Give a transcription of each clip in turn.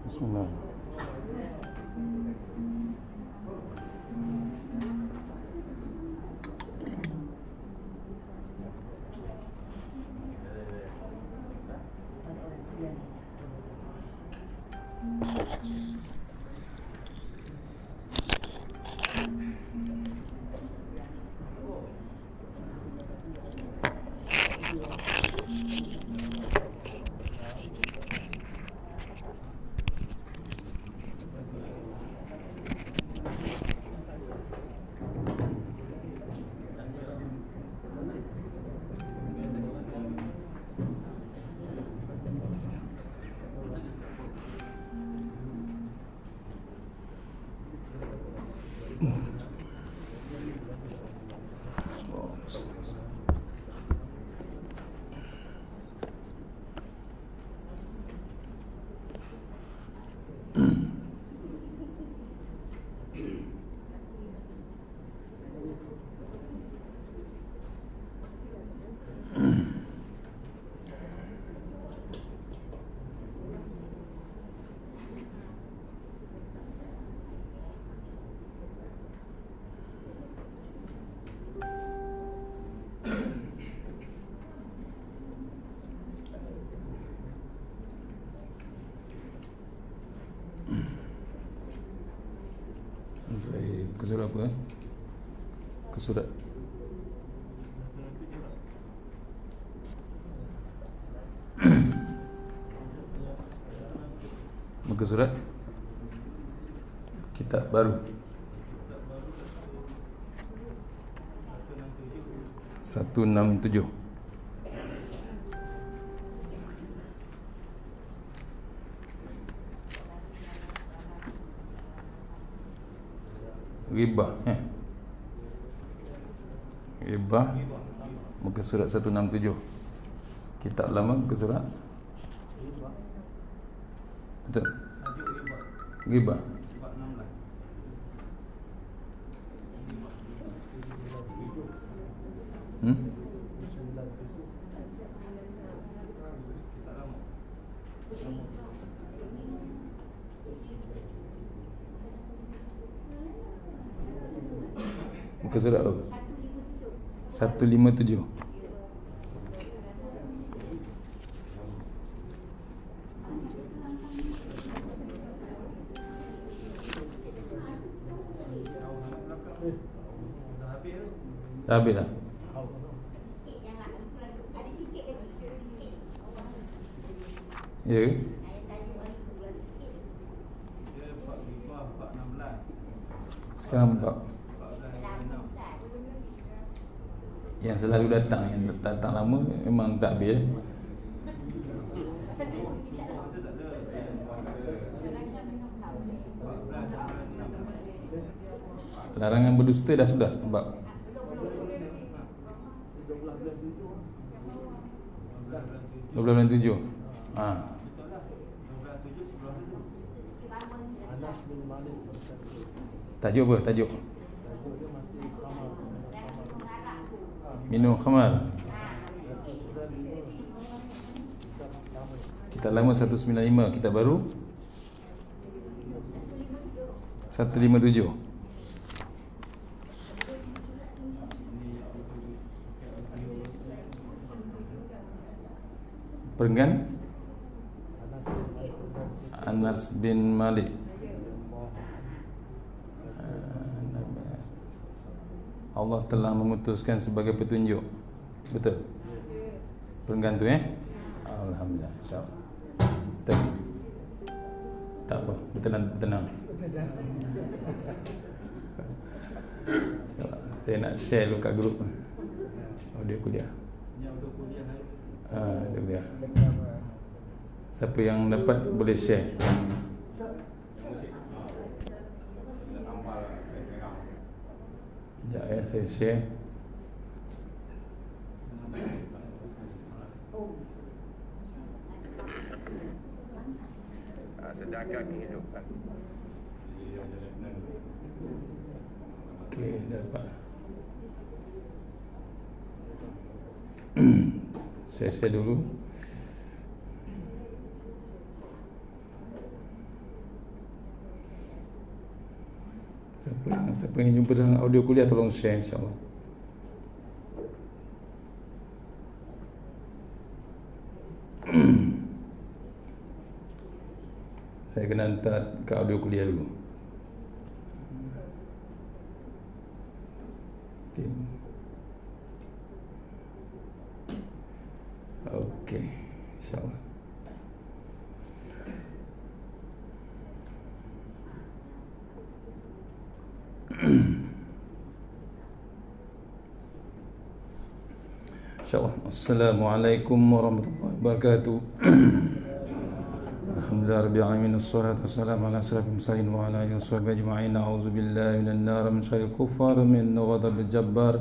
Bismillah. Sampai ke surat apa? Ke surat muka surat kitab baru 167. Ribah Ribah muka surat 167. Kitab lama muka surat betul. Ribah muka surat apa? 157. Dah habis dah. Ya ke? Sekarang bab yang selalu datang, yang datang lama memang tak habis. Larangan berdusta dah sudah bab 12.7. Tajuk apa? Tajuk minum khamar. Kita lama 195, kita baru 157. Perenggan Anas bin Malik. Allah telah mengutuskan sebagai petunjuk. Betul? Perenggan tu Alhamdulillah, insyaAllah. Tak apa, bertenang. Saya nak share dulu kat grup audio kuliah. Dia kuliah. Siapa yang dapat boleh share. Sekejap saya share. Sedangkan kehidupan. Okey, dah dapat. Saya share dulu. Siapa yang jumpa dalam audio kuliah tolong share, insya-Allah. Saya kena hantar ke audio kuliah dulu. Okey, insya-Allah. InsyaAllah. Assalamualaikum warahmatullahi wabarakatuh. Alhamdulillah rabbil alamin, wassalatu wassalamu ala asyrafil mursalin wa ala alihi washabbihi ajma'in. A'udzu billahi minan nar min syarril kufar min ghadabil jabbar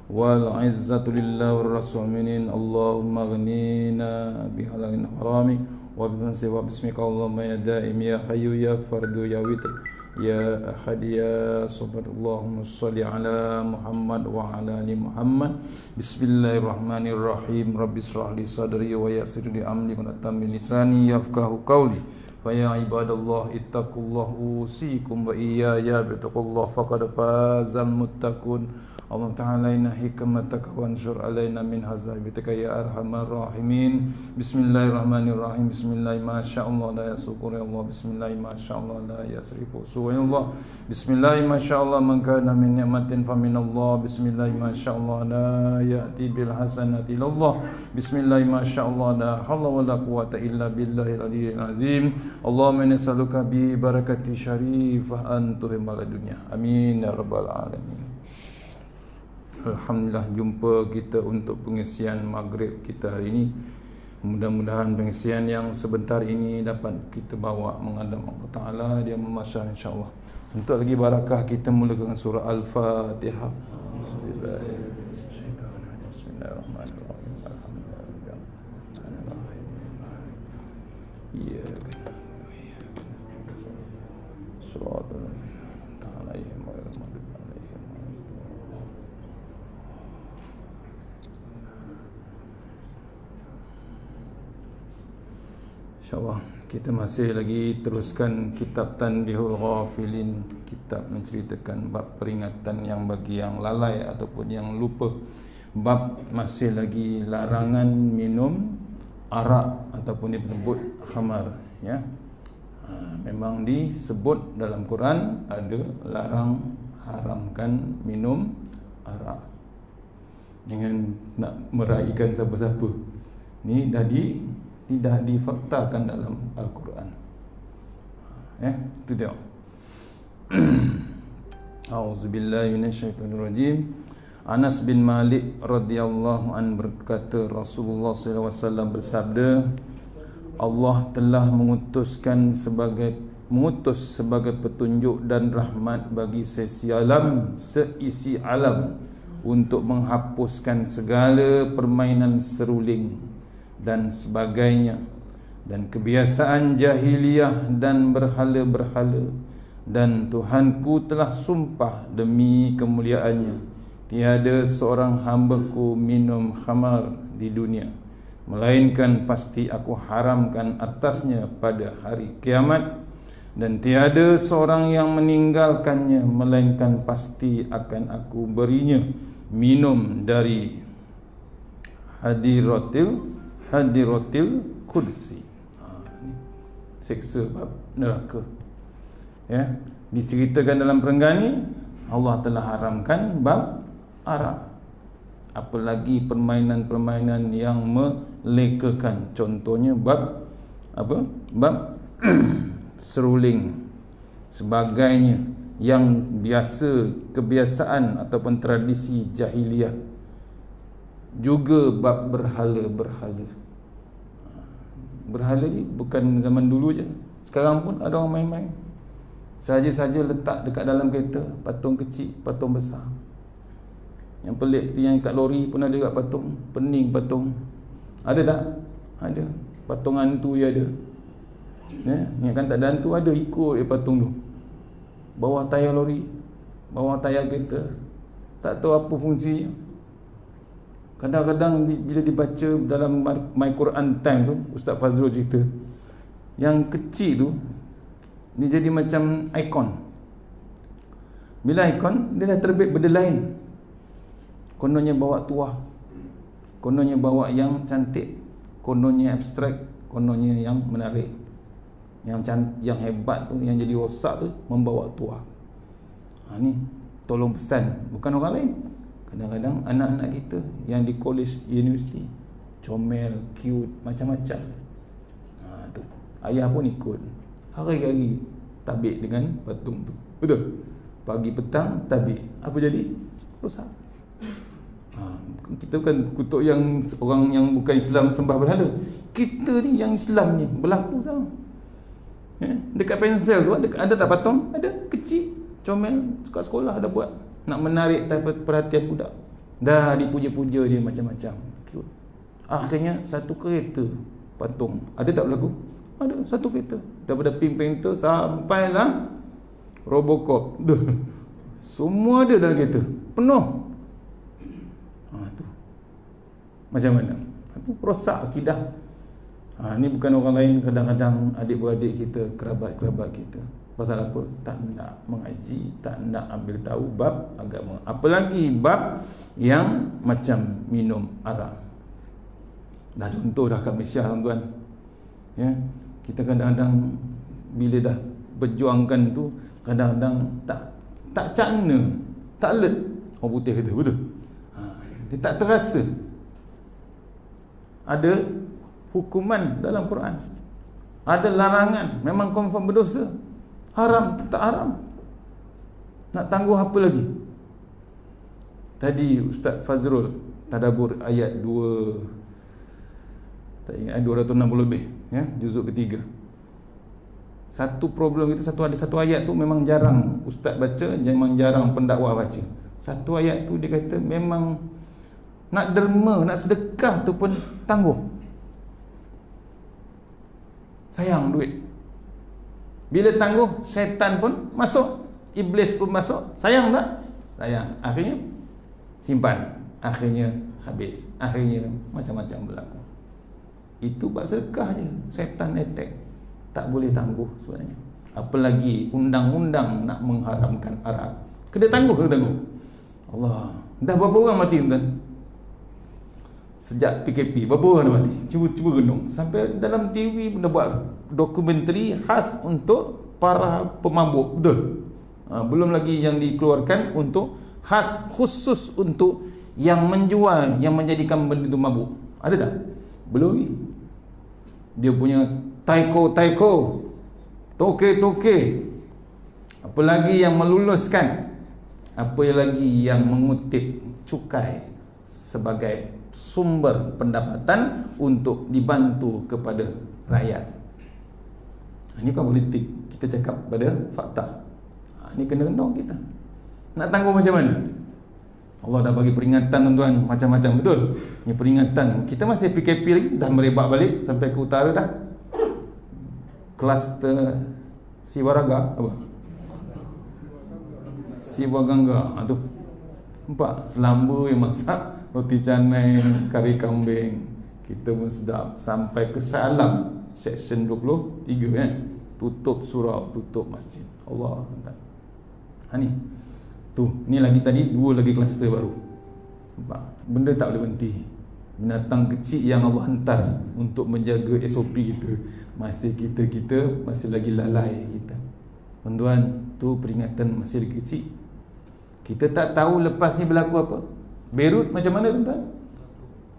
wal 'izzatu lillahi war rasul minin. Allahumma aghnina bi halalin harami wa bi fadlika wa bismika Allahumma ya daim ya hayyu ya fardu ya witr ya ahad ya samad. Allahumma shalli ala Muhammad wa ala ali Muhammad. Bismillahirrahmanirrahim. Rabbi shrah li sadri wa yassir li amri wa tammi lisani yafqahu qawli. Fa ya ibadallah ittaqullaha usikum wa iyaya bittaqullah faqad fazal muttaqun. Allah Ta'ala inna hikmataka wa anshur alaina min hazabitika ya arhamar rahimin. Bismillahirrahmanirrahim. Bismillah ma sya'allah la yasukur ya Allah. Bismillah ma sya'allah la yasrifu suwa ya Allah. Bismillah ma sya'allah man kana min ni'matin fa min Allah. Bismillah ma sya'allah la ya'ti bil hasanati ila Allah. Bismillah ma sya'allah la hawla wa la quwwata illa billahil aliyyil azim. Allahumma inna nas'aluka bi barakati syarifah an tuhimmal dunya. Amin ya rabbal alamin. Alhamdulillah, jumpa kita untuk pengisian maghrib kita hari ini. Mudah-mudahan pengisian yang sebentar ini dapat kita bawa menghadap Allah Ta'ala. Dia memasyar insyaAllah. Untuk lagi barakah, kita mulakan surah Al-Fatihah. Bismillahirrahmanirrahim. Alhamdulillah. Ya. Surah Al-Ta'ala. InsyaAllah kita masih lagi teruskan kitab Tanbihul Ghafilin, kitab menceritakan bab peringatan yang bagi yang lalai ataupun yang lupa. Bab masih lagi larangan minum arak ataupun disebut khamar, ya. Memang disebut dalam Quran ada larang haramkan minum arak. Jangan nak meraihkan siapa-siapa. Ni tidak difaktakan dalam Al-Quran. Itu dia. A'udzubillahi minasyaitonirrajim. Anas bin Malik radhiyallahu an berkata, Rasulullah sallallahu alaihi wasallam bersabda, Allah telah mengutus sebagai petunjuk dan rahmat bagi seisi alam untuk menghapuskan segala permainan seruling dan sebagainya, dan kebiasaan jahiliyah dan berhala-berhala. Dan Tuhanku telah sumpah demi kemuliaannya, tiada seorang hamba-Ku minum khamar di dunia, melainkan pasti aku haramkan atasnya pada hari kiamat, dan tiada seorang yang meninggalkannya, melainkan pasti akan aku berinya minum dari hadiratil kursi. Seksa bab neraka, ya, diceritakan dalam perenggan ni. Allah telah haramkan bab arak, apalagi permainan-permainan yang melekakan. Contohnya bab apa? Bab seruling sebagainya. yang biasa, kebiasaan ataupun tradisi jahiliah. Juga bab berhala-berhala. Berhala ni bukan zaman dulu je, sekarang pun ada orang main-main. Saja-saja letak dekat dalam kereta patung kecil, patung besar. Yang pelik tu yang kat lori pun ada kat patung, pening patung. Ada tak? Ada. Patung hantu dia ada. Ingatkan tak ada hantu, ada, ikut patung tu. Bawah tayar lori, bawah tayar kereta. Tak tahu apa fungsinya. Kadang-kadang bila dibaca dalam My Quran Time tu, Ustaz Fazrul cerita, yang kecil tu ni jadi macam ikon. Bila ikon, dia dah terbit benda lain. Kononnya bawa tuah, kononnya bawa yang cantik, kononnya abstrak, kononnya yang menarik. Yang hebat tu, yang jadi rosak tu, membawa tuah. Ni tolong pesan, bukan orang lain. Kadang-kadang anak-anak kita yang di college, universiti, comel, cute, macam-macam. Tu ayah pun ikut. Hari-hari tabik dengan patung tu. Betul? Pagi petang tabik. Apa jadi? Rosak. Kita bukan kutuk yang orang yang bukan Islam sembah berhala. Kita ni yang Islam ni berlaku sama. Dekat pensel tu ada tak patung? Ada, kecil, comel, kat sekolah ada buat. Nak menarik perhatian budak. Dah dipuja-puja dia macam-macam. Cute. Akhirnya satu kereta patung. Ada tak berlaku? Ada, satu kereta. Daripada Pink Panther sampailah Robocop. Semua ada dalam kereta. Penuh. Tu. Macam mana? Itu rosak akidah. Ni bukan orang lain, kadang-kadang adik-beradik kita, kerabat-kerabat kita. Pasal apa? Tak nak mengaji, tak nak ambil tahu bab agama. Apalagi bab yang macam minum arak. Dah contoh dah kat Malaysia, tuan-tuan. Kita kadang-kadang bila dah berjuangkan tu, kadang-kadang tak cakna, tak alert. Orang putih kata, betul? Dia tak terasa. Ada hukuman dalam Quran. Ada larangan, memang confirm berdosa. Haram, tetap haram. Nak tangguh apa lagi? Tadi Ustaz Fazrul tadabbur ayat 2, tak ingat, 260 lebih, juzuk ketiga. Satu problem kita, ada satu ayat tu memang jarang Ustaz baca, memang jarang pendakwah baca. Satu ayat tu dia kata memang nak derma, nak sedekah tu pun tangguh. Sayang duit. Bila tangguh, syaitan pun masuk, iblis pun masuk. Sayang tak? Sayang. Akhirnya simpan, akhirnya habis, akhirnya macam-macam berlaku. Itu bab sedekah je, syaitan attack. Tak boleh tangguh sebenarnya. Apalagi undang-undang nak mengharamkan arak. Kena tangguh ke tangguh? Allah. Dah berapa orang mati tuan? Sejak PKP berapa orang dah mati? Cuba renung. Sampai dalam TV benda buat dokumentari khas untuk para pemabuk. Betul? Belum lagi yang dikeluarkan untuk khas khusus untuk yang menjual, yang menjadikan benda itu mabuk. Ada tak? Belum lagi. Dia punya taiko, toke. Apa lagi yang meluluskan? Apa lagi yang mengutip cukai sebagai sumber pendapatan untuk dibantu kepada rakyat. Ini bukan politik, kita cakap pada fakta. Ini kena renung kita. Nak tangguh macam mana? Allah dah bagi peringatan tuan-tuan, macam-macam, betul? Ini peringatan. Kita masih PKP lagi, dah merebak balik sampai ke utara dah. Kluster Siwaraga apa? Siwagangga. Tu. Nampak selamba yang masak roti canai, kari kambing. Kita pun sedap. Sampai ke Salam Section 23 tutup surau, tutup masjid. Allah. Ni. Ni lagi tadi 2 lagi kluster baru. Nampak? Benda tak boleh berhenti. Binatang kecil yang Allah hantar untuk menjaga SOP kita. Kita masih lagi lalai kita. Tuan-tuan, tu peringatan masih lagi kecil. Kita tak tahu lepas ni berlaku apa. Beirut macam mana tuan-tuan?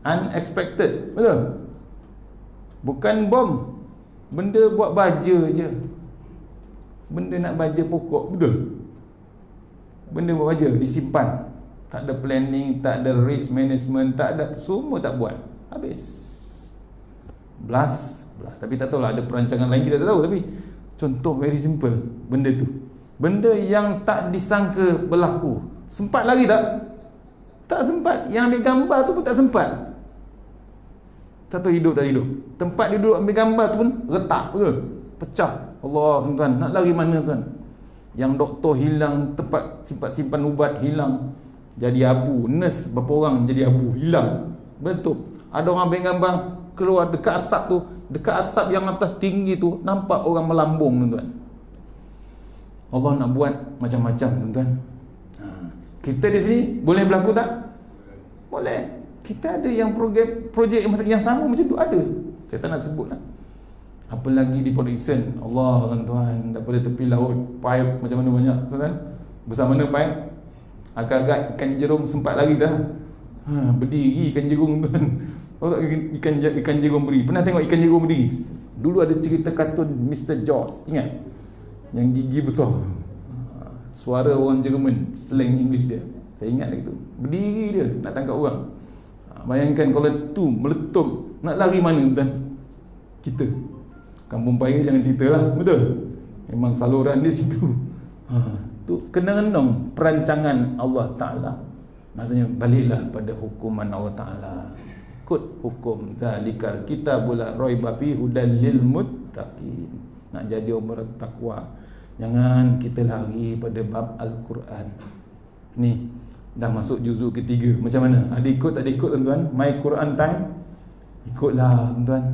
Unexpected, betul? Bukan bom. Benda buat baja je. Benda nak baja pokok, betul? Benda buat aja, disimpan. Tak ada planning, tak ada risk management, tak ada, semua tak buat. Habis. Blast. Tapi tak tahulah, ada perancangan lain kita tak tahu. Tapi contoh very simple, benda tu. Benda yang tak disangka berlaku. Sempat lagi tak? Tak sempat. Yang ambil gambar tu pun tak sempat. Tak tahu hidup tak hidup. Tempat dia duduk ambil gambar tu pun retak ke? Pecah. Allah, tuan-tuan, nak lari mana tuan? Yang doktor hilang, tempat simpan ubat hilang, jadi abu. Nurse berapa orang jadi abu, hilang. Betul. Ada orang ambil gambar, keluar dekat asap tu, dekat asap yang atas tinggi tu, nampak orang melambung, tuan-tuan. Allah nak buat macam-macam, tuan-tuan. Kita di sini boleh berlaku tak? Boleh. Kita ada yang projek yang sama macam tu, ada. Saya tak nak sebut lah. Apa lagi di production, Allah, tuan-tuan, daripada tepi laut, pipe macam mana banyak, tuan-tuan. Besar mana pipe? Agak-agak ikan jerung sempat lagi dah. Berdiri ikan jerung, tuan. Tahu tak ikan jerung berdiri? Pernah tengok ikan jerung berdiri? Dulu ada cerita kartun Mr. Jaws, ingat? Yang gigi besar. Suara orang Jerman, slang English dia. Saya ingat lagi tu. Berdiri dia nak tangkap orang. Bayangkan kalau tu meletup, nak lari mana, tuan? Kita Kampung Paya jangan ceritalah, betul? Memang saluran di situ. Tu kena renung perancangan Allah Ta'ala. Maksudnya baliklah pada hukuman Allah Ta'ala. Kut hukum zalikal kitabul la raiba fihi hudal lil muttaqin. Nak jadi orang takwa, jangan kita lari pada bab Al-Quran. Ni dah masuk juzuk ketiga. Macam mana? Ada ikut tak ada ikut, tuan-tuan? My Quran time. Ikutlah, tuan-tuan.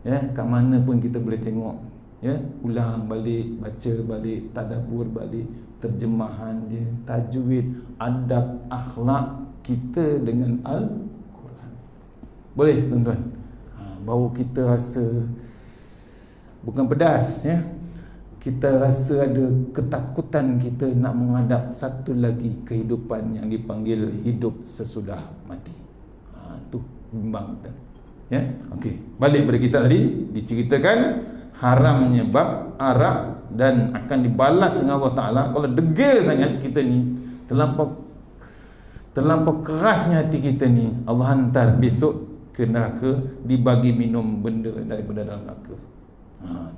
Ya, kat mana pun kita boleh tengok. Ya, ulang balik, baca balik, tadabbur balik, terjemahan dia, tajwid, adab, akhlak kita dengan Al-Quran. Boleh, tuan-tuan. Baru kita rasa bukan pedas, ya. Kita rasa ada ketakutan kita nak menghadap satu lagi kehidupan yang dipanggil hidup sesudah mati. Tu bimbang kita. Ya, okey. Balik pada kita tadi, diceritakan haramnya bab arak dan akan dibalas dengan Allah Taala kalau degil sangat kita ni, terlampau kerasnya hati kita ni, Allah hantar besok ke neraka, dibagi minum benda daripada dalam neraka.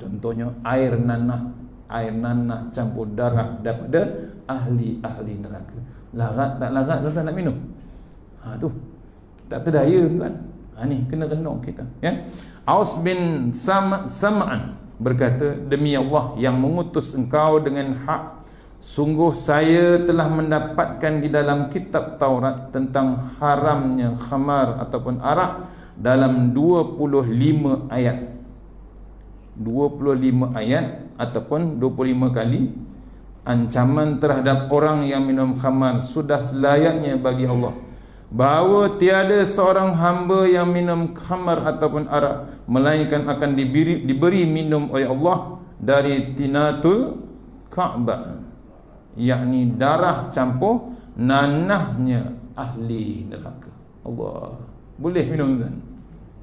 Contohnya air nanah campur darah daripada ahli-ahli neraka. Larat tak larat, tuan-tuan nak minum? Tu tak terdaya, tuan. Ni kena renung kita, ya. Aus bin Sam'an berkata, demi Allah yang mengutus engkau dengan hak, sungguh saya telah mendapatkan di dalam kitab Taurat tentang haramnya khamar ataupun arak dalam 25 ayat. 25 ayat ataupun 25 kali ancaman terhadap orang yang minum khamar sudah selayaknya bagi Allah, bahawa tiada seorang hamba yang minum khamar ataupun arak melainkan akan diberi minum oleh Allah dari tinatul Ka'bah, yakni darah campur nanahnya ahli neraka. Allah, boleh minum, kan?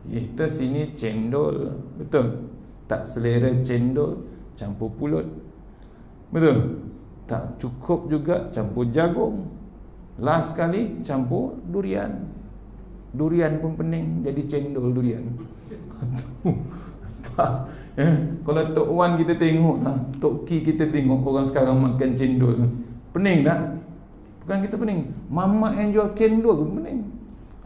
Kita sini cendol, betul? Tak selera cendol campur pulut, betul? Tak cukup juga campur jagung. Last sekali campur durian. Durian pun pening, jadi cendol durian. Kalau Tok Wan kita tengok lah, Tok Ki kita tengok orang sekarang makan cendol, pening tak? Bukan kita pening, Mama yang jual cendol pun pening.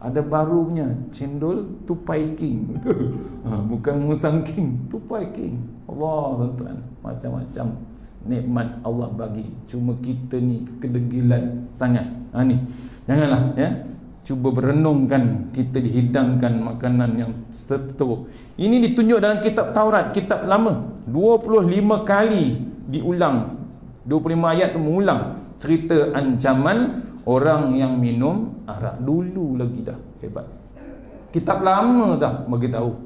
Ada barunya cendol Tupai King, betul? Bukan Musang King, Tupai King. Allah, tuan-tuan, macam-macam nikmat Allah bagi. Cuma kita ni kedegilan sangat. Ni janganlah, ya. Cuba berenungkan, kita dihidangkan makanan yang teruk. Ini ditunjuk dalam kitab Taurat, kitab lama. 25 kali diulang. 25 ayat tu mengulang cerita ancaman orang yang minum arak. Dulu lagi dah, hebat. Kitab lama dah beritahu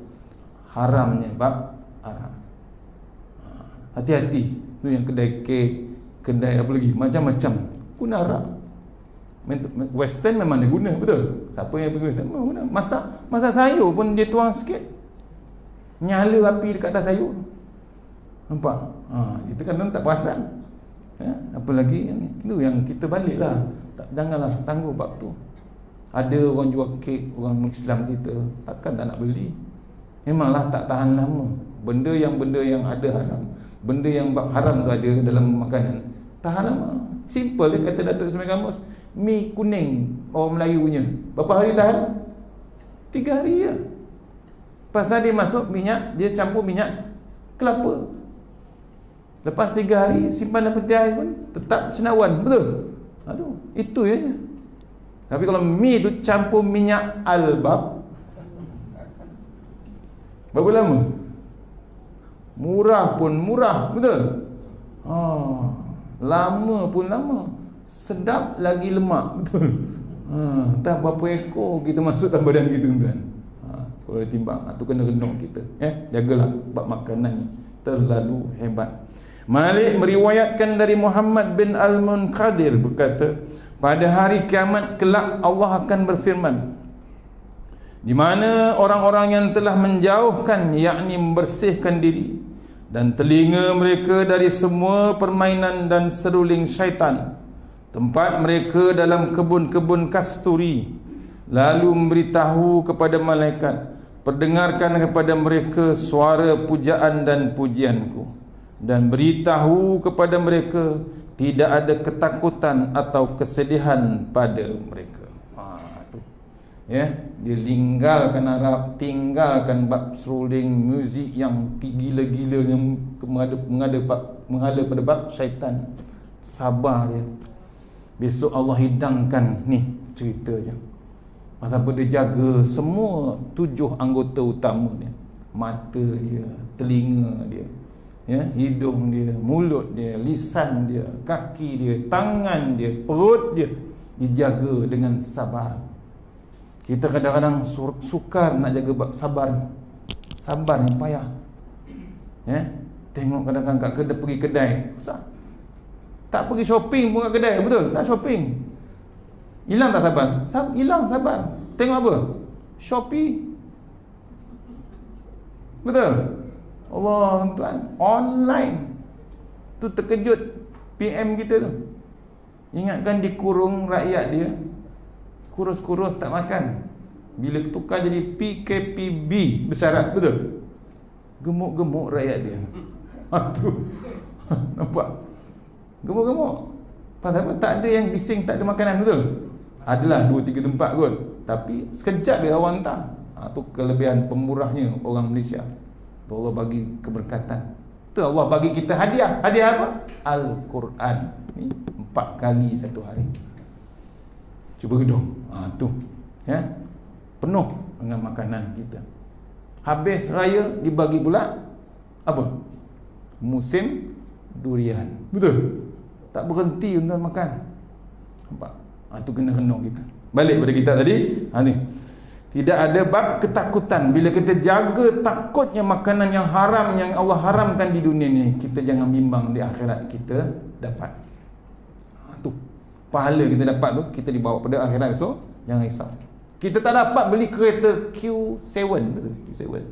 haramnya bab arak. Hati-hati. Tu yang kedai kek, kedai apa lagi, macam-macam guna arak. Western memang dia guna, betul? Siapa yang pergi Western memang guna. Masak sayur pun dia tuang sikit, nyala api dekat atas sayur. Nampak? Itu kan tak perasan. Ya, apa lagi itu yang kita baliklah. Janganlah tangguh bab tu. Ada orang jual kek, orang Islam kita, takkan tak nak beli. Memanglah tak tahan lama. Benda yang ada haram, benda yang haram tu ada dalam makanan, tahan lama. Simple dia kata Datuk Ismail Kamus. Mi kuning orang Melayu punya, berapa hari tahan? 3 hari je. Pasal dia masuk minyak, dia campur minyak kelapa. Lepas 3 hari simpan dalam peti ais pun tetap cendawan, betul? Tu, itu je. Tapi kalau mi tu campur minyak albab, berapa lama? Murah pun murah, betul? Lama pun lama. Sedap lagi lemak, betul? Entah berapa ekor kita masuk dalam badan kita, tuan. Kalau ditimbang, tu kena renung kita. Jagalah bab makanan ni, terlalu hebat. Malik meriwayatkan dari Muhammad bin Al-Munqadir berkata, pada hari kiamat kelak Allah akan berfirman, di mana orang-orang yang telah menjauhkan, yakni membersihkan diri dan telinga mereka dari semua permainan dan seruling syaitan, tempat mereka dalam kebun-kebun kasturi, lalu memberitahu kepada malaikat, perdengarkan kepada mereka suara pujaan dan pujianku, dan beritahu kepada mereka tidak ada ketakutan atau kesedihan pada mereka. Tu. Ya, dia tinggalkan Arab, tinggalkan bab seruling muzik yang gila-gila yang mengada pada bab syaitan. Sabar dia. Besok Allah hidangkan ni cerita je. Pasal apa dia jaga semua 7 anggota utama dia. Mata dia, telinga dia, ya, hidung dia, mulut dia, lisan dia, kaki dia, tangan dia, perut dia, dijaga dengan sabar. Kita kadang-kadang sukar nak jaga bab sabar. Sabar yang payah. Ya, tengok kadang-kadang kat kedai, pergi kedai, susah. Tak pergi shopping pun kat kedai, betul? Tak shopping. Hilang tak sabar? Hilang sabar. Tengok apa? Shopee. Betul? Allah tuan, online tu terkejut PM kita tu. Ingatkan dikurung rakyat dia, kurus-kurus tak makan. Bila tukar jadi PKPB bersyarat, betul? Gemuk-gemuk rakyat dia. Tu nampak? Gemuk-gemuk. Pasal apa? Tak ada yang bising, tak ada makanan, betul? Adalah 2-3 tempat kot, tapi sekejap dia orang hantar. Tu kelebihan pemurahnya orang Malaysia. Allah bagi keberkatan. Tu Allah bagi kita hadiah. Hadiah apa? Al-Quran. Ni 4 kali satu hari. Cuba gedung. Tu. Ya. Penuh dengan makanan kita. Habis raya dibagi pula apa? Musim durian. Betul? Tak berhenti untuk makan. Nampak? Tu kena renung kita. Balik pada kita tadi. Ni. Tidak ada bab ketakutan. Bila kita jaga takutnya makanan yang haram, yang Allah haramkan di dunia ni, kita jangan bimbang di akhirat kita dapat. Tu pahala kita dapat tu, kita dibawa pada akhirat esok, jangan risau. Kita tak dapat beli kereta Q7, betul? Q7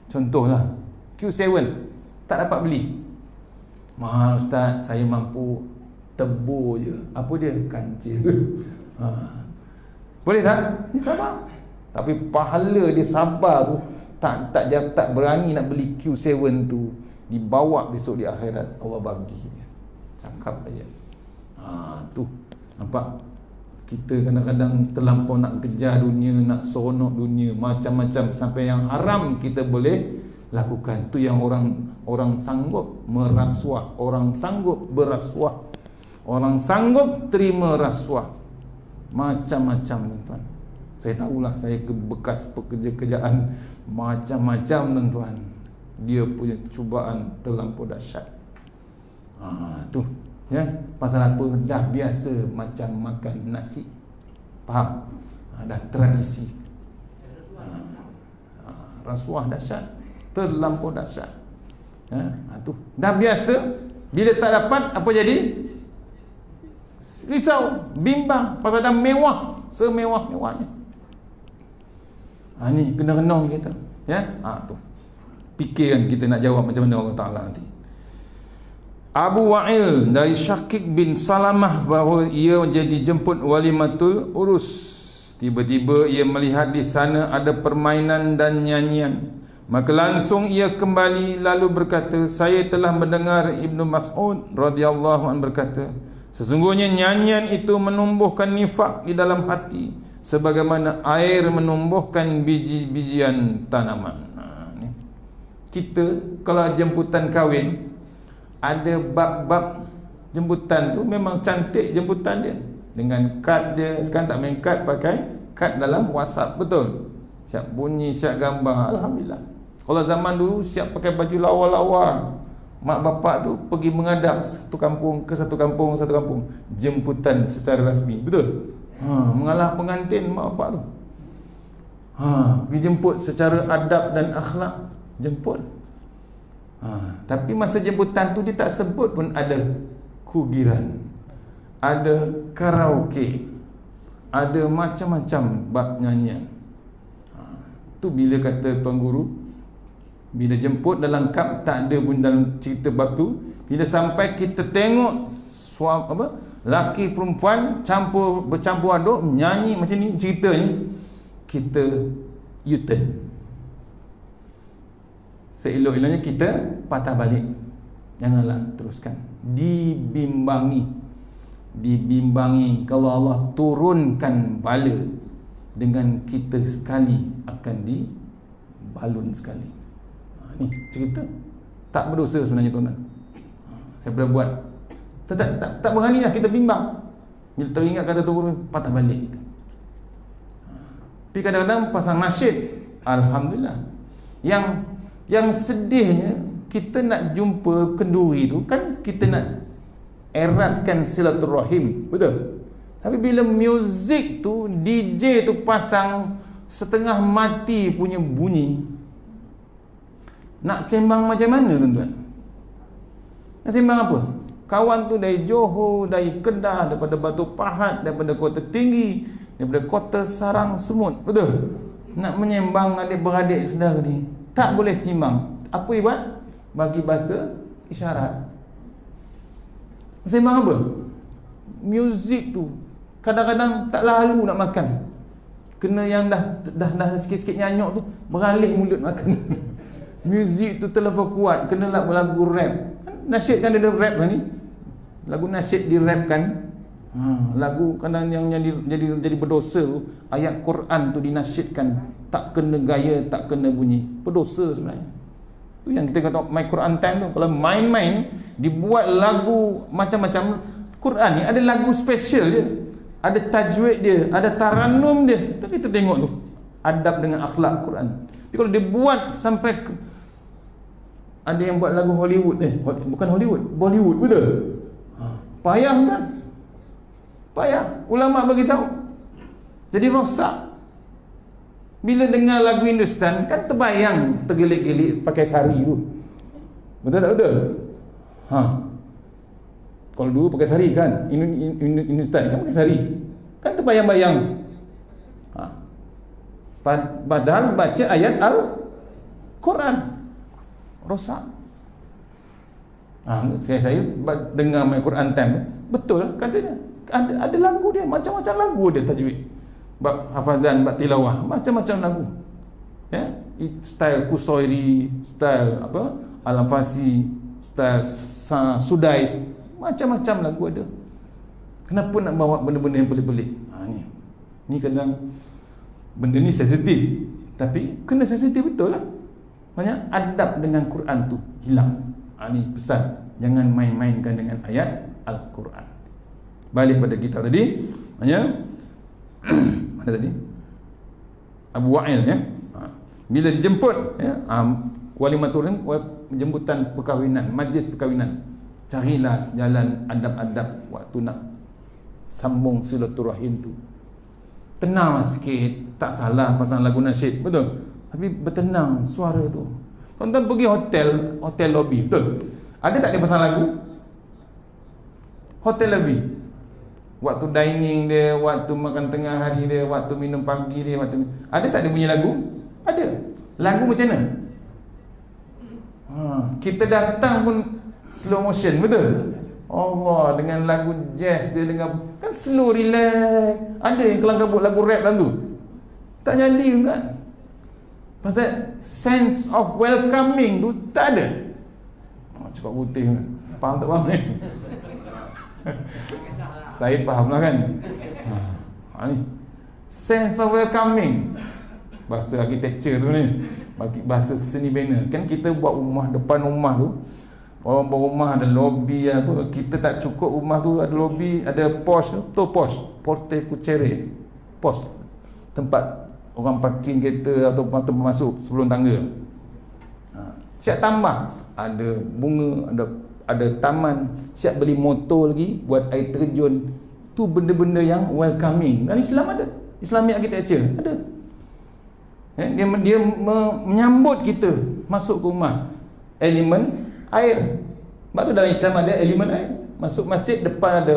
contohlah, Q7 tak dapat beli. Mahal ustaz, saya mampu tebur je. Apa dia? Kancil. Boleh tak? Ni sabar. Tapi pahala dia sabar tu tak berani nak beli Q7 tu, dibawa besok di akhirat Allah bagi dia. Cakap aja. Tu nampak, kita kadang-kadang terlampau nak kejar dunia, nak seronok dunia, macam-macam, sampai yang haram kita boleh lakukan. Tu yang orang sanggup merasuah, orang sanggup berasuah, orang sanggup terima rasuah, macam-macam tuan. Saya tahulah, saya bekas pekerja-kerjaan macam-macam tuan. Dia punya cubaan terlampau dahsyat. Tu ya, pasal apa? Dah biasa macam makan nasi. Faham? Dah tradisi. Rasuah dahsyat, terlampau dahsyat. Tu dah biasa. Bila tak dapat, apa jadi? Risau, bimbang, pasal dah mewah, semewah-mewahnya. Ni kena renung kita, ya. Tu fikirkan kita nak jawab macam mana Allah Ta'ala nanti. Abu Wa'il dari Syakik bin Salamah bahawa ia jadi jemput walimatul urus. Tiba-tiba ia melihat di sana ada permainan dan nyanyian. Maka langsung ia kembali lalu berkata, saya telah mendengar Ibnu Mas'ud radhiyallahu anhu berkata, sesungguhnya nyanyian itu menumbuhkan nifak di dalam hati sebagaimana air menumbuhkan biji-bijian tanaman. Kita kalau jemputan kahwin, ada bab-bab jemputan tu memang cantik jemputan dia, dengan kad dia. Sekarang tak main kad, pakai kad dalam WhatsApp, betul, siap bunyi, siap gambar. Alhamdulillah. Kalau zaman dulu siap pakai baju lawa-lawa, mak bapak tu pergi menghadap satu kampung ke satu kampung, jemputan secara rasmi, betul. Mengalah pengantin mak bapak tu, pergi jemput secara adab dan akhlak, jemput. Tapi masa jemputan tu dia tak sebut pun ada kugiran, ada karaoke, ada macam-macam bab nyanyian. Tu bila kata Tuan Guru, bila jemput dah lengkap, tak ada pun dalam cerita bab tu. Bila sampai kita tengok laki perempuan bercampur aduk nyanyi macam ni ceritanya, kita U-turn. Seelok-eloknya kita patah balik, janganlah teruskan. Dibimbangi kalau Allah turunkan bala dengan kita sekali akan dibalun sekali. Ni cerita tak berdosa sebenarnya tuan-tuan. Saya pernah buat, tak beranilah kita bimbang. Bila teringat kata tu, patah balik. Tapi kadang-kadang pasang nasyid, alhamdulillah. Yang sedihnya, kita nak jumpa kenduri tu kan, kita nak eratkan silaturahim, betul. Tapi bila muzik tu, DJ tu pasang setengah mati punya bunyi, nak sembang macam mana tuan-tuan? Nak sembang apa? Kawan tu dari Johor, dari Kedah, daripada Batu Pahat, daripada Kota Tinggi, daripada Kota Sarang Semut, betul. Nak menyembang adik-beradik saudara ni, tak boleh sembang. Apa dia buat? Bagi bahasa isyarat. Sembang apa? Muzik tu kadang-kadang tak lalu nak makan. Kena yang dah sikit-sikit nyanyuk tu beralih mulut makan. Muzik tu terlalu kuat, kena lagu rap. Nasyid kan ada rap ni. Lagu nasyid dirapkan. Lagu kadang yang jadi berdosa tu, ayat Quran tu dinasyidkan, tak kena gaya, tak kena bunyi, berdosa sebenarnya. Tu yang kita kata My Quran Time tu. Kalau main-main dibuat lagu macam-macam. Quran ni ada lagu special dia, ada tajwid dia, ada taranum dia. Tu kita tengok tu adab dengan akhlak Quran. Tapi kalau dia buat sampai ada yang buat lagu Hollywood bukan Hollywood, Bollywood, betul. Payah kan? Payah. Ulama bagi tahu. Jadi rosak. Bila dengar lagu Hindustan kan terbayang tergelik-gelik pakai sari tu. Betul tak betul? Kalau dulu pakai sari kan, Hindustan kan pakai sari. Kan terbayang-bayang. Padahal baca ayat Al-Quran rosak. Saya dengar My Quran Time, betul lah katanya. Ada lagu dia, macam-macam lagu dia tajwid. Bab hafazan, bab tilawah, macam-macam lagu. Ya, style Kusairi, style Al-Anfasi, style Sudais, macam-macam lagu ada. Kenapa nak bawa benda-benda yang pelik-pelik? Ni kadang benda ni sensitif, tapi kena sensitif betul lah. Banyak adab dengan Quran tu hilang. Ni pesan, jangan main-mainkan dengan ayat Al-Quran. Balik pada kita tadi, mana tadi? Abu Wa'il ya. Bila dijemput ya, walimatul jemputan perkahwinan, majlis perkahwinan, carilah jalan adab-adab waktu nak sambung silaturahim tu. Tenang sikit, tak salah pasang lagu nasyid, betul. Tapi bertenang suara tu. Tuan-tuan pergi hotel lobby, betul. Ada tak dia pasang lagu? Hotel lobby. Waktu dining dia, waktu makan tengah hari dia, waktu minum pagi dia, ada tak dia bunyi lagu? Ada. Lagu macam mana? Kita datang pun Slow motion, betul? Allah, dengan lagu jazz dia, dengan kan slow, relax. Ada yang kelang kabut lagu rap lagu. Tak jadi kan? Pasal sense of welcoming tu tak ada. Cakap putih kan? Faham tak faham ni? Saya faham lah kan? Ni sense of welcoming, bahasa architecture tu ni, bahasa seni bina. Kan kita buat rumah, depan rumah tu, orang berumah ada lobby tu. Kita tak cukup rumah tu ada lobby, ada pos tu, porte kucere, pos, tempat orang parking kereta atau tempat masuk sebelum tangga. Siap tambah, ada bunga, ada taman, siap beli motor lagi, buat air terjun. Tu benda-benda yang welcoming. Dan Islam ada, Islamic architecture ada. Dia menyambut kita masuk ke rumah. Elemen air. Sebab tu dalam Islam ada elemen air. Masuk masjid, depan ada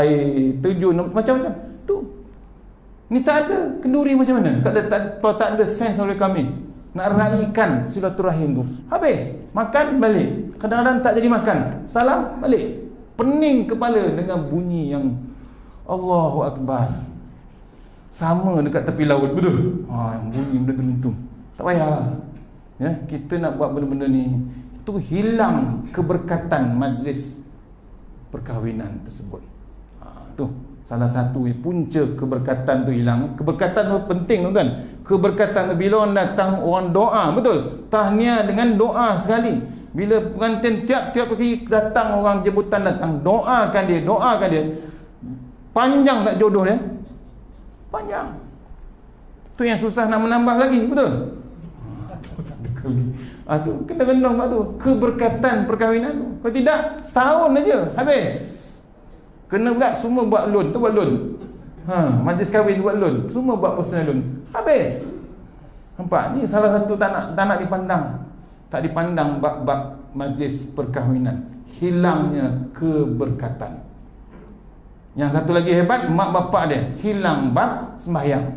air terjun, macam-macam. Tu. Ni tak ada kenduri macam mana? Kalau tak ada sense of welcoming, nak raikan silaturahim tu, habis. Makan, balik. Kadang-kadang tak jadi makan, salam, balik. Pening kepala dengan bunyi yang Allahu Akbar. Sama dekat tepi laut, betul? Yang bunyi benda terlentung. Tak payah. Ya, kita nak buat benda-benda ni, tu hilang keberkatan majlis perkahwinan tersebut. Tu salah satu punca keberkatan tu hilang. Keberkatan tu penting tu kan. Keberkatan tu bila orang datang, orang doa, betul? Tahniah dengan doa sekali. Bila pengantin tiap-tiap kali datang, orang jemputan datang, doakan dia. Panjang tak jodoh dia? Panjang. Tu yang susah nak menambah lagi, betul? Satu kali. Tu kena-kena tu keberkatan perkahwinan tu. Kalau tidak, setahun aja habis. Kena pula semua buat loan, tu buat loan. Majlis kahwin buat loan, semua buat personal loan. Habis. Nampak? Ni salah satu tak nak dipandang. Tak dipandang bab majlis perkahwinan. Hilangnya keberkatan. Yang satu lagi hebat, mak bapak dia hilang bab sembahyang.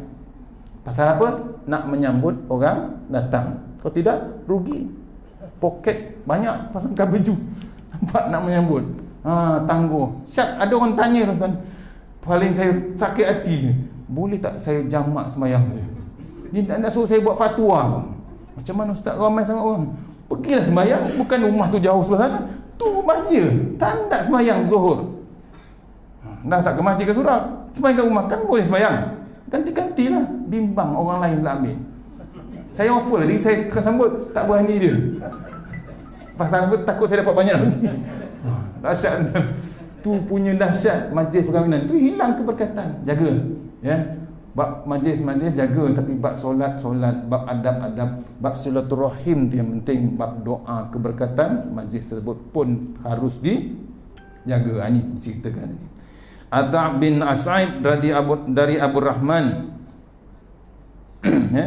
Pasal apa? Nak menyambut orang datang. Kalau tidak, rugi. Poket banyak, pasangkan baju. Nampak, nak menyambut. Tangguh. Siap, ada orang tanya tuan, paling saya sakit hati, boleh tak saya jamak sembahyang saya? Ni nak suruh saya buat fatwa. Macam mana ustaz, ramai sangat orang? Pergilah sembahyang, bukan rumah tu jauh sebelah sana. Tu rumah dia, tak nak sembahyang Zuhur. Dah tak ke masjid ke surau, sembahyang kat rumah, kan boleh sembahyang. Ganti-gantilah, bimbang orang lain pula ambil. Saya offer lagi, saya akan sambut, tak berani dia. Pasal apa? Takut saya dapat banyak nanti. Dahsyat. Tu punya dahsyat majlis perkahwinan. Tu hilang keberkatan. Jaga, ya. Bab majlis-majlis jaga, tapi bab solat, bab adab-adab, bab silaturahim tu yang penting, bab doa keberkatan majlis tersebut pun harus dijaga. Ini diceritakan ini. Ata' bin As'id dari Abu Rahman ya,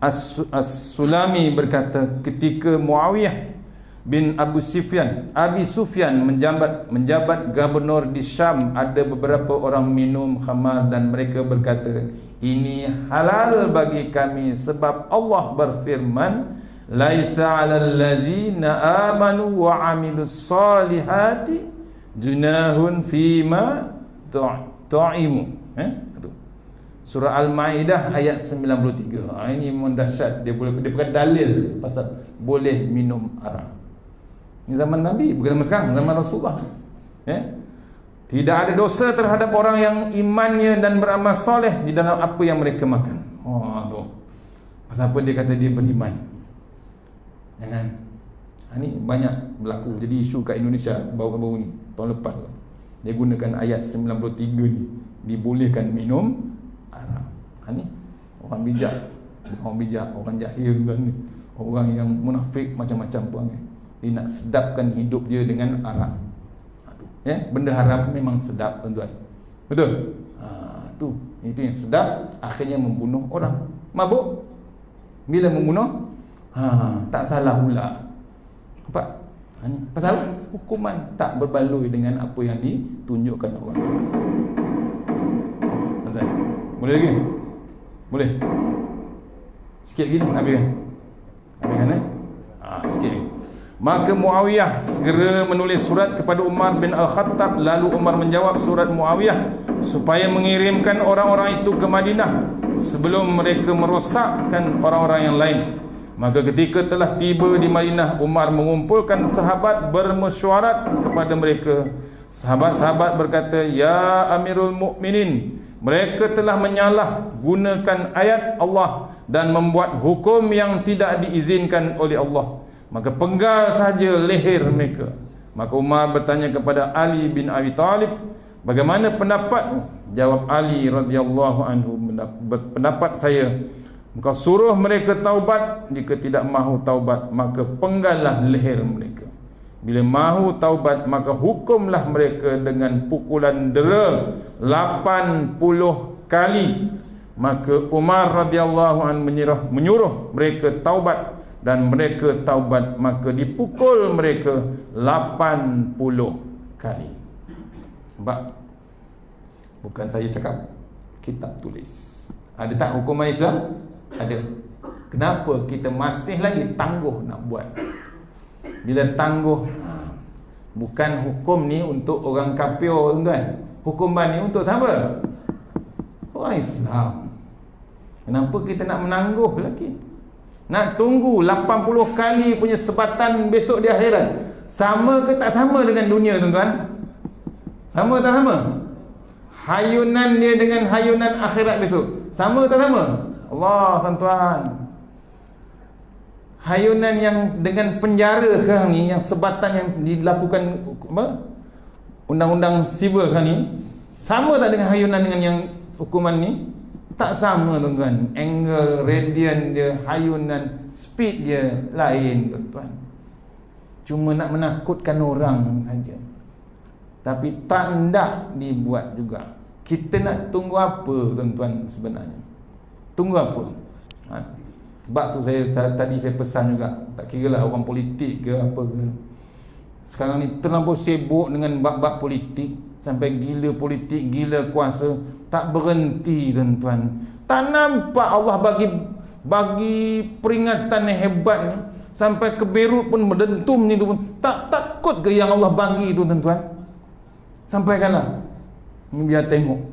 As-Sulami berkata, ketika Muawiyah bin Abi Sufyan menjabat gubernur di Syam, ada beberapa orang minum khamar dan mereka berkata, ini halal bagi kami sebab Allah berfirman, laisa 'alal ladzina amanu wa 'amilus solihati junahun fima ta'imu. Surah Al-Maidah ayat 93. Ini memang dahsyat. Dia bukan dalil pasal boleh minum arak. Ini zaman Nabi, bukan zaman sekarang, zaman Rasulullah. Tidak ada dosa terhadap orang yang imannya dan beramal soleh di dalam apa yang mereka makan. Tu. Pasal apa dia kata dia beriman? Jangan. Ini banyak berlaku. Jadi isu kat Indonesia baru-baru ni, tahun lepas tu. Dia gunakan ayat 93 ni, dibolehkan minum arak. Ni orang bijak, orang jahil dan orang yang munafik macam-macam pun. Dia nak sedapkan hidup dia dengan arak. Benda haram memang sedap, tuan-tuan. Betul? Itu yang sedap, akhirnya membunuh orang. Mabuk, bila membunuh, tak salah pula. Nampak? Pasal hukuman tak berbaloi dengan apa yang ditunjukkan Allah. Boleh lagi? Boleh? Sikit lagi nak habiskan? Habiskan sikit lagi. Maka Muawiyah segera menulis surat kepada Umar bin Al-Khattab. Lalu Umar menjawab surat Muawiyah supaya mengirimkan orang-orang itu ke Madinah sebelum mereka merosakkan orang-orang yang lain. Maka ketika telah tiba di Madinah, Umar mengumpulkan sahabat bermesyuarat kepada mereka. Sahabat-sahabat berkata, "Ya Amirul Mukminin, mereka telah menyalah gunakan ayat Allah dan membuat hukum yang tidak diizinkan oleh Allah. Maka penggal saja leher mereka." Maka Umar bertanya kepada Ali bin Abi Talib, "Bagaimana pendapatmu?" Jawab Ali radhiyallahu anhu, "Pendapat saya, engkau suruh mereka taubat. Jika tidak mahu taubat, maka penggallah leher mereka. Bila mahu taubat, maka hukumlah mereka dengan pukulan dera 80 kali." Maka Umar radhiyallahu anhu menyuruh mereka taubat, dan mereka taubat. Maka dipukul mereka 80 kali. Sebab bukan saya cakap, kitab tulis. Ada tak hukuman Islam? Ada. Kenapa kita masih lagi tangguh nak buat? Bila tangguh, bukan hukum ni untuk orang kafir, tuan-tuan. Hukuman ni untuk siapa? Orang Islam. Kenapa kita nak menangguh lagi? Nak tunggu 80 kali punya sebatan besok di akhirat. Sama ke tak sama dengan dunia, tuan-tuan? Sama tak sama? Hayunan dia dengan hayunan akhirat besok sama tak sama? Allah, tuan-tuan, hayunan yang dengan penjara sekarang ni, yang sebatan yang dilakukan apa? Undang-undang sivil sekarang ni, sama tak dengan hayunan dengan yang hukuman ni? Tak sama, tuan-tuan. Angle, radian dia, hayunan, speed dia lain, tuan-tuan. Cuma nak menakutkan orang saja, tapi tak hendak dibuat juga. Kita nak tunggu apa, tuan-tuan sebenarnya? Tunggu apa? Sebab tu tadi saya pesan juga, tak kira lah orang politik ke apa ke, sekarang ni terlampau sibuk dengan bab-bab politik, sampai gila politik, gila kuasa, tak berhenti, tuan-tuan. Tak nampak Allah bagi peringatan yang hebat ni, sampai ke Beirut pun berdentum ni, tak takut ke yang Allah bagi tu, tuan-tuan? Sampaikanlah, biar tengok.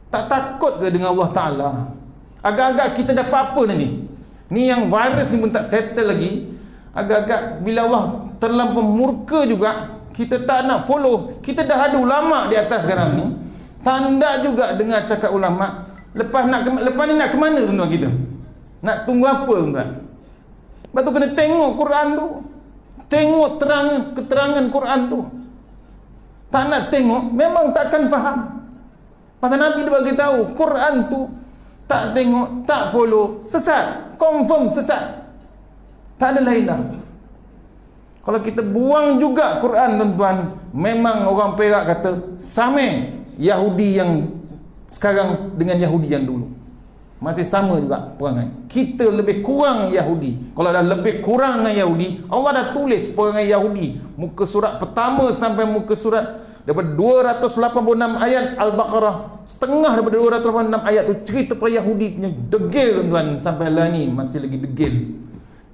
Tak takut ke dengan Allah Ta'ala? Agak-agak kita dapat apa ni? Ni yang virus ni pun tak settle lagi. Agak-agak bila Allah terlampau murka juga, kita tak nak follow. Kita dah ada ulama di atas sekarang ni, tanda juga dengar cakap ulama. Lepas ni nak ke mana, tuan-tuan kita? Nak tunggu apa, tuan-tuan? Lepas tu kena tengok Quran tu. Tengok keterangan Quran tu. Tak nak tengok, memang takkan faham. Pasal Nabi dia bagi tahu, Quran tu tak tengok, tak follow, sesat. Confirm sesat. Tak ada lain dah. Kalau kita buang juga Quran, tuan-tuan, memang orang Perak kata sama Yahudi yang sekarang dengan Yahudi yang dulu. Masih sama juga perangai. Kita lebih kurang Yahudi. Kalau dah lebih kurang dengan Yahudi, Allah dah tulis perangai Yahudi. Muka surat pertama sampai muka surat daripada 286 ayat Al-Baqarah, setengah daripada 286 ayat tu cerita pasal Yahudi punya degil, tuan-tuan. Sampai lah ni masih lagi degil.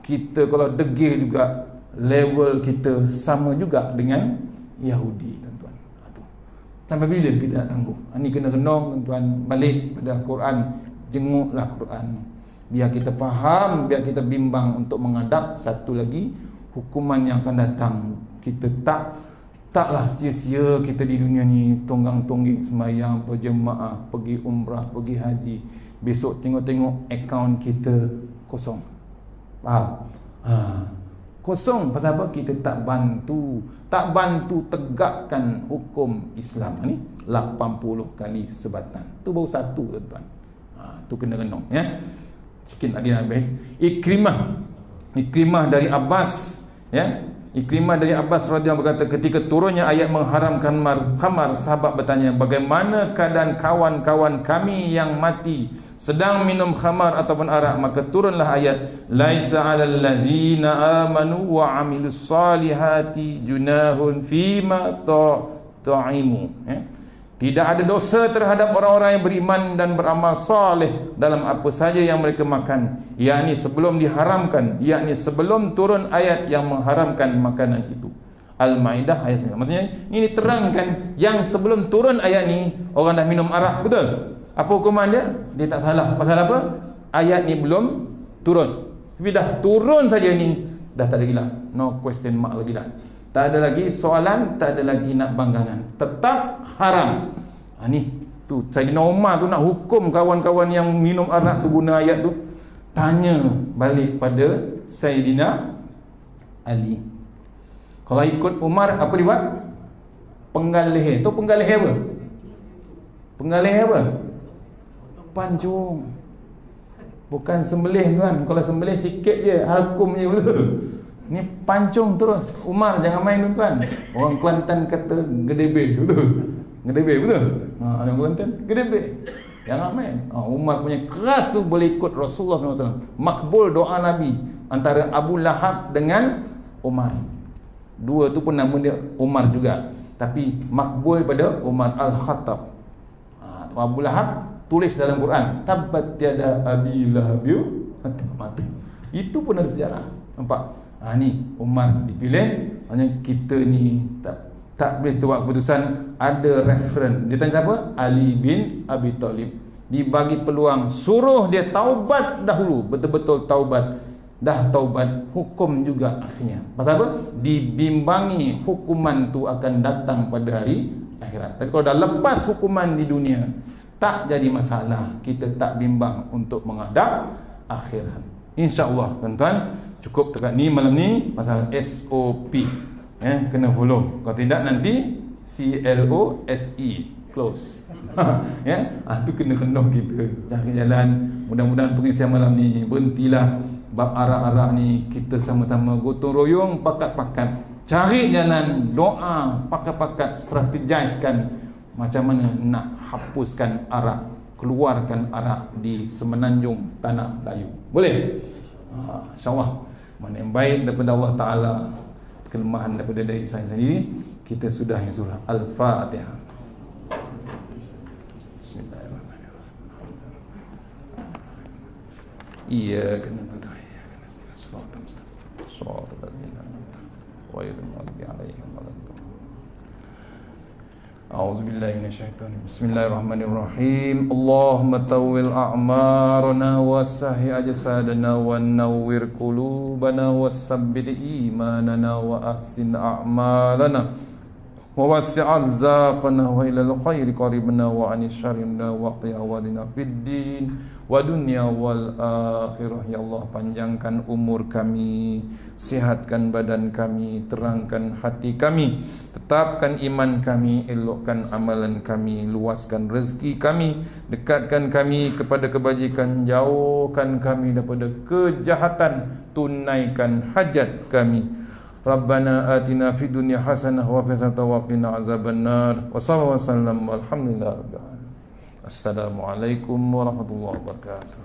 Kita kalau degil juga, level kita sama juga dengan Yahudi, tuan-tuan. Sampai bila kita nak tangguh? Ini kena renung, tuan-tuan. Balik pada Quran, jenguklah Quran, biar kita faham, biar kita bimbang untuk menghadap satu lagi hukuman yang akan datang. Kita taklah sia-sia kita di dunia ni tunggang-tungging sembahyang, berjemaah, pergi umrah, pergi haji, besok tengok-tengok akaun kita kosong. Faham? Kosong. Pasal apa? Kita tak bantu tegakkan hukum Islam ni 80 kali sebatan. Tu baru satu, tuan-tuan. Tu kena renung, ya. Sikit lagi habis. Ikrimah dari Abbas, ya. Ikrimah dari Abbas radhiyallahu berkata, ketika turunnya ayat mengharamkan khamar, sahabat bertanya, bagaimana keadaan kawan-kawan kami yang mati sedang minum khamar ataupun arak? Maka turunlah ayat, laisa 'alal ladzina amanu wa 'amilus solihati junahun fima ta'imu, ya. Tidak ada dosa terhadap orang-orang yang beriman dan beramal saleh dalam apa saja yang mereka makan, yakni sebelum diharamkan, yakni sebelum turun ayat yang mengharamkan makanan itu. Al-Maidah ayat 9. Maksudnya ini terangkan yang sebelum turun ayat ni orang dah minum arak, betul? Apa hukuman dia? Dia tak salah. Pasal apa? Ayat ni belum turun. Tapi dah turun saja ni, dah tak ada lagi lah. No question mark lagi lah. Tak ada lagi soalan, tak ada lagi nak banggangan. Tetap haram. Ni tu Sayyidina Umar tu nak hukum kawan-kawan yang minum arak tu guna ayat tu, tanya balik pada Sayyidina Ali. Kalau ikut Umar apa dia buat? Penggal leher. Tu penggal leher apa? Penggal leher apa? Pancung. Bukan sembelih tuan. Kalau sembelih sikit je, halkum je, betul. Ni pancung terus. Umar jangan main tuan. Orang Kelantan kata gedebeh, betul. Gedebeh, betul. Orang Kelantan gedebeh. Jangan main. Umar punya keras tu boleh ikut Rasulullah SAW. Makbul doa Nabi antara Abu Lahab dengan Umar. Dua tu pun nama dia Umar juga, tapi makbul pada Umar Al-Khattab. Abu Lahab tulis dalam Quran, tabbat tiada abi lahab mati. Itu pun ada sejarah. Nampak? Ni Umar dipilih. Hanya kita ni tak boleh buat keputusan. Ada referen. Dia tanya siapa? Ali bin Abi Talib. Dibagi peluang, suruh dia taubat dahulu. Betul-betul taubat. Dah taubat, hukum juga akhirnya. Pasal apa? Dibimbangi hukuman tu akan datang pada hari akhirat. Tapi kalau dah lepas hukuman di dunia, tak jadi masalah. Kita tak bimbang untuk menghadap akhirat. InsyaAllah tuan-tuan, cukup dekat ni malam ni pasal SOP. Kena follow. Kalau tidak nanti CLOSE, close. Tu kena kendong kita. Cari jalan. Mudah-mudahan pengisian malam ni berhentilah. Bab arak-arak ni kita sama-sama gotong royong, pakat-pakat cari jalan, doa, pakat-pakat strategiskan macam mana nak hapuskan arak, keluarkan arak di semenanjung tanah Melayu. Boleh? InsyaAllah. Mana yang baik daripada Allah Ta'ala, kelemahan daripada diri saya sendiri. Kita sudah yang surah Al-Fatihah. Bismillahirrahmanirrahim. Iya, kena betul. A'udzu billahi minasyaitonir. Bismillahirrahmanirrahim. Allahumma tawwil a'marana wasahi ajsadana wa nawwir qulubana wasabbit imanana wa ahsin a'malana wa wasi' arzaqana wa ilal khairi qaribna wa anis syarrina wa qi awalina fid din wa dunya wal akhirah. Ya Allah, panjangkan umur kami, sihatkan badan kami, terangkan hati kami, tetapkan iman kami, elokkan amalan kami, luaskan rezeki kami, dekatkan kami kepada kebajikan, jauhkan kami daripada kejahatan, tunaikan hajat kami. Rabbana atina fid dunya hasanah wa fil akhirati wa qina azabannar. Wa sallallahu wasallam walhamdulillahi rabbil alamin. Assalamualaikum warahmatullahi wabarakatuh.